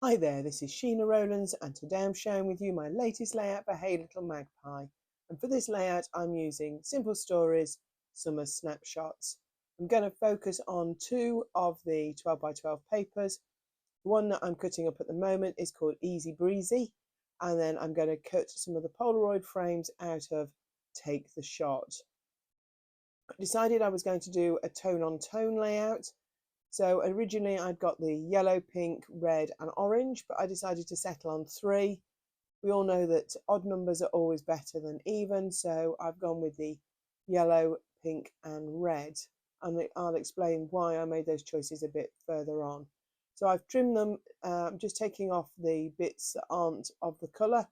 Hi there, this is Sheena Rowlands and today I'm sharing with you my latest layout for Hey Little Magpie. And for this layout I'm using Simple Stories Summer Snapshots. I'm going to focus on two of the 12 by 12 papers. The one that I'm cutting up at the moment is called Easy Breezy, and then I'm going to cut some of the Polaroid frames out of Take the Shot. I decided I was going to do a tone on tone layout. So originally I'd got the yellow, pink, red and orange, but I decided to settle on three. We all know that odd numbers are always better than even, so I've gone with the yellow, pink and red. And I'll explain why I made those choices a bit further on. So I've trimmed them, just taking off the bits that aren't of the colour,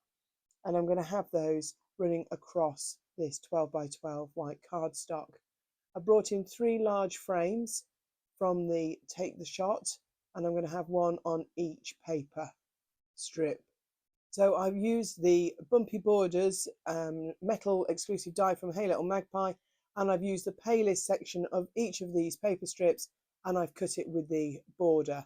and I'm going to have those running across this 12 by 12 white cardstock. I brought in three large frames from the Take the Shot, and I'm going to have one on each paper strip. So I've used the Bumpy Borders metal exclusive die from Hey Little Magpie, and I've used the palest section of each of these paper strips, and I've cut it with the border,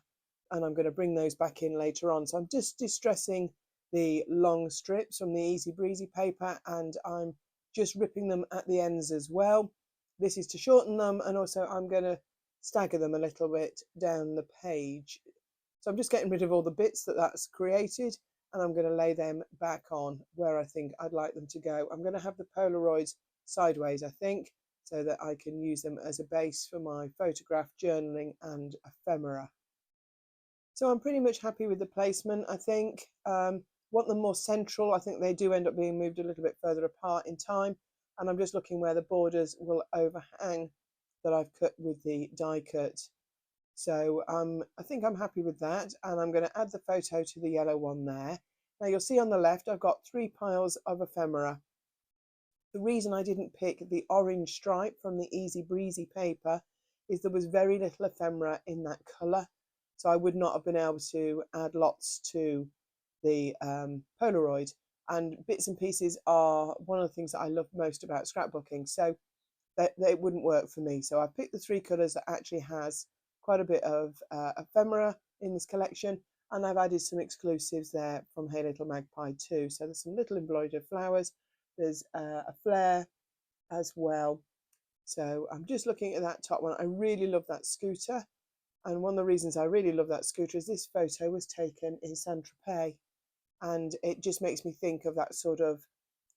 and I'm going to bring those back in later on. So I'm just distressing the long strips from the Easy Breezy paper, and I'm just ripping them at the ends as well. This is to shorten them, and also I'm going to stagger them a little bit down the page. So I'm just getting rid of all the bits that's created, and I'm going to lay them back on where I think I'd like them to go. I'm going to have the Polaroids sideways, I think, so that I can use them as a base for my photograph, journaling and ephemera. So I'm pretty much happy with the placement, I think. Want them more central. I think they do end up being moved a little bit further apart in time, and I'm just looking where the borders will overhang that I've cut with the die cut. So I think I'm happy with that, and I'm going to add the photo to the yellow one there. Now you'll see on the left I've got three piles of ephemera. The reason I didn't pick the orange stripe from the Easy Breezy paper is there was very little ephemera in that colour, so I would not have been able to add lots to the Polaroid, and bits and pieces are one of the things that I love most about scrapbooking, so they wouldn't work for me. So I picked the three colours that actually has quite a bit of ephemera in this collection, and I've added some exclusives there from Hey Little Magpie too. So there's some little embroidered flowers, there's a flare as well. So I'm just looking at that top one. I really love that scooter, and one of the reasons I really love that scooter is this photo was taken in Saint-Tropez, and it just makes me think of that sort of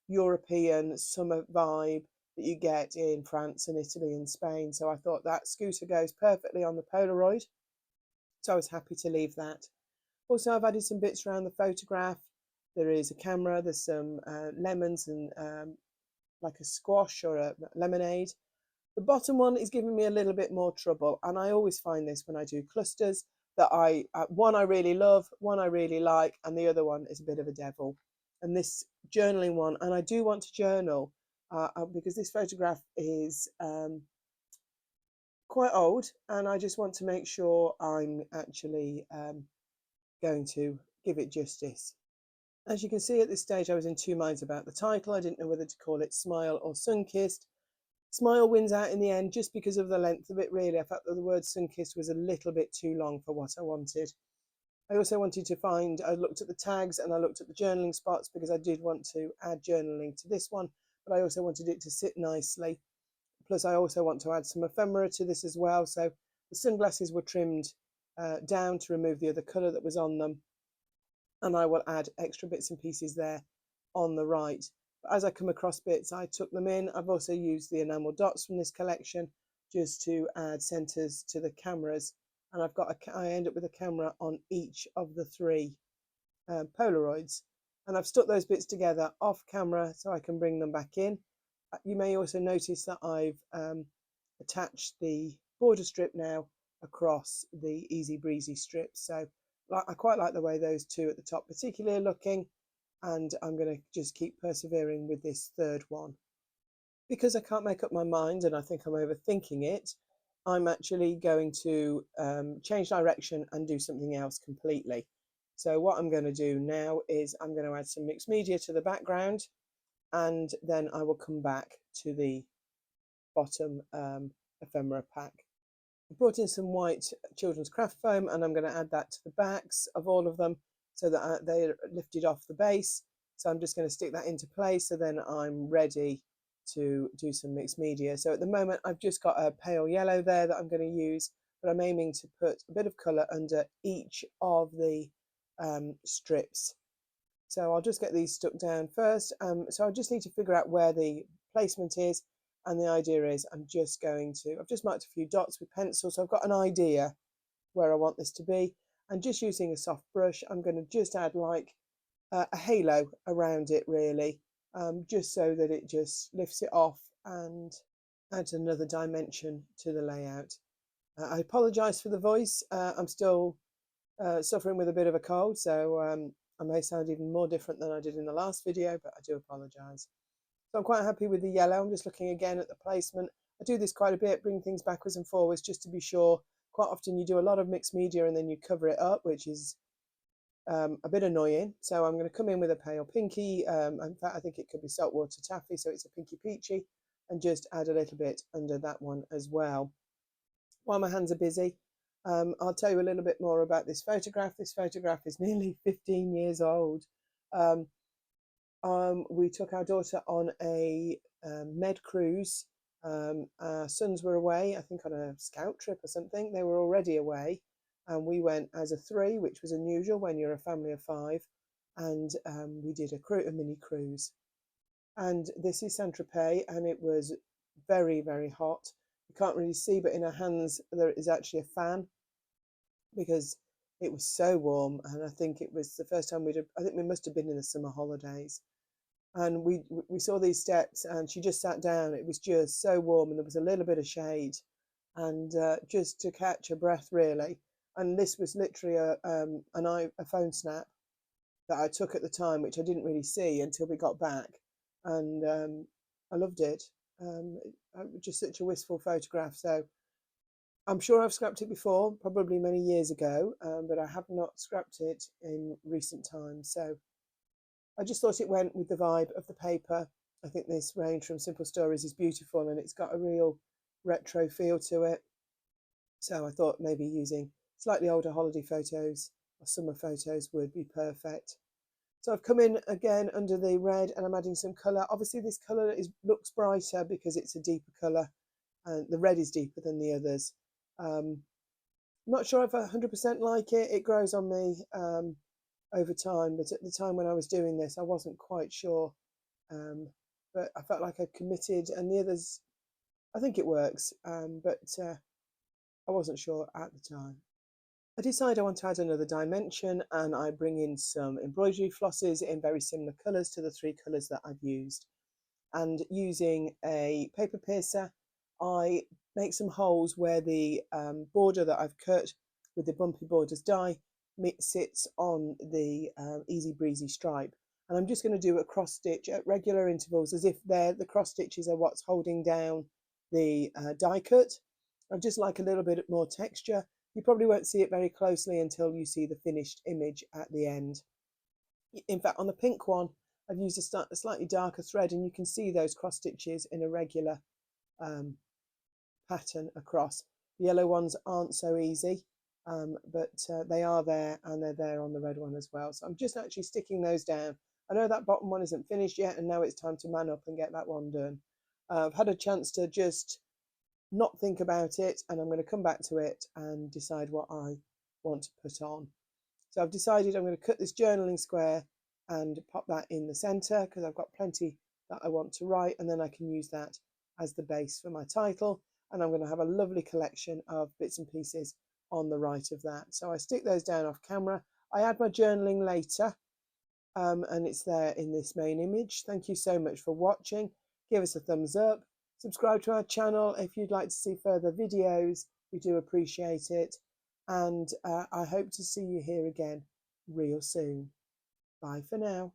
European summer vibe that you get in France and Italy and Spain. So I thought that scooter goes perfectly on the Polaroid, so I was happy to leave that. Also, I've added some bits around the photograph. There is a camera, there's some lemons and like a squash or a lemonade. The bottom one is giving me a little bit more trouble, and I always find this when I do clusters, that one I really love, one I really like, and the other one is a bit of a devil. And this journaling one, and I do want to journal because this photograph is quite old, and I just want to make sure I'm actually going to give it justice. As you can see at this stage, I was in two minds about the title. I didn't know whether to call it Smile or Sunkissed. Smile wins out in the end just because of the length of it, really. I felt that the word Sunkissed was a little bit too long for what I wanted. I also wanted to I looked at the tags and I looked at the journaling spots because I did want to add journaling to this one, but I also wanted it to sit nicely. Plus I also want to add some ephemera to this as well. So the sunglasses were trimmed down to remove the other colour that was on them, and I will add extra bits and pieces there on the right. But as I come across bits, I took them in. I've also used the enamel dots from this collection just to add centres to the cameras, and I end up with a camera on each of the three Polaroids, and I've stuck those bits together off camera so I can bring them back in. You may also notice that I've attached the border strip now across the Easy Breezy strip, so I quite like the way those two at the top particularly are looking, and I'm going to just keep persevering with this third one. Because I can't make up my mind and I think I'm overthinking it, I'm actually going to change direction and do something else completely. So what I'm going to do now is I'm going to add some mixed media to the background, and then I will come back to the bottom ephemera pack. I brought in some white children's craft foam and I'm going to add that to the backs of all of them so that they're lifted off the base. So I'm just going to stick that into place, so then I'm ready to do some mixed media. So at the moment I've just got a pale yellow there that I'm going to use, but I'm aiming to put a bit of colour under each of the strips. So I'll just get these stuck down first. So I just need to figure out where the placement is, and the idea is I've just marked a few dots with pencil, so I've got an idea where I want this to be, and just using a soft brush I'm going to just add like a halo around it really, just so that it just lifts it off and adds another dimension to the layout. I apologise for the voice. I'm still suffering with a bit of a cold, so I may sound even more different than I did in the last video, but I do apologise. So I'm quite happy with the yellow. I'm just looking again at the placement. I do this quite a bit, bring things backwards and forwards just to be sure. Quite often you do a lot of mixed media and then you cover it up, which is a bit annoying. So I'm going to come in with a pale pinky. In fact, I think it could be saltwater taffy, so it's a pinky peachy, and just add a little bit under that one as well. While my hands are busy, I'll tell you a little bit more about this photograph. This photograph is nearly 15 years old. We took our daughter on a med cruise. Our sons were away, I think on a scout trip or something. They were already away, and we went as a 3, which was unusual when you're a family of 5, and we did a mini cruise. And this is Saint-Tropez, and it was very, very hot. You can't really see, but in our hands there is actually a fan because it was so warm. And I think it was the first time I think we must have been in the summer holidays. And we saw these steps and she just sat down. It was just so warm and there was a little bit of shade, and just to catch a breath really. And this was literally a phone snap that I took at the time, which I didn't really see until we got back. And I loved it. Just such a wistful photograph. So I'm sure I've scrapped it before, probably many years ago, but I have not scrapped it in recent times. So I just thought it went with the vibe of the paper. I think this range from Simple Stories is beautiful and it's got a real retro feel to it. So I thought maybe using slightly older holiday photos or summer photos would be perfect. So I've come in again under the red and I'm adding some colour. Obviously this colour looks brighter because it's a deeper colour, and the red is deeper than the others. I'm not sure if I 100% like it. It grows on me over time, but at the time when I was doing this I wasn't quite sure, but I felt like I committed, and the others, I think it works, but I wasn't sure at the time. I decide I want to add another dimension, and I bring in some embroidery flosses in very similar colours to the 3 colours that I've used, and using a paper piercer I make some holes where the border that I've cut with the Bumpy Borders die sits on the Easy Breezy stripe, and I'm just going to do a cross stitch at regular intervals as if the cross stitches are what's holding down the die cut. I just like a little bit more texture. You probably won't see it very closely until you see the finished image at the end. In fact, on the pink one I've used a slightly darker thread, and you can see those cross stitches in a regular pattern across. The yellow ones aren't so easy, but they are there, and they're there on the red one as well. So I'm just actually sticking those down. I know that bottom one isn't finished yet, and now it's time to man up and get that one done. I've had a chance to just not think about it, and I'm going to come back to it and decide what I want to put on. So I've decided I'm going to cut this journaling square and pop that in the centre because I've got plenty that I want to write, and then I can use that as the base for my title, and I'm going to have a lovely collection of bits and pieces on the right of that. So I stick those down off camera. I add my journaling later, and it's there in this main image. Thank you so much for watching. Give us a thumbs up. Subscribe to our channel if you'd like to see further videos. We do appreciate it. And I hope to see you here again real soon. Bye for now.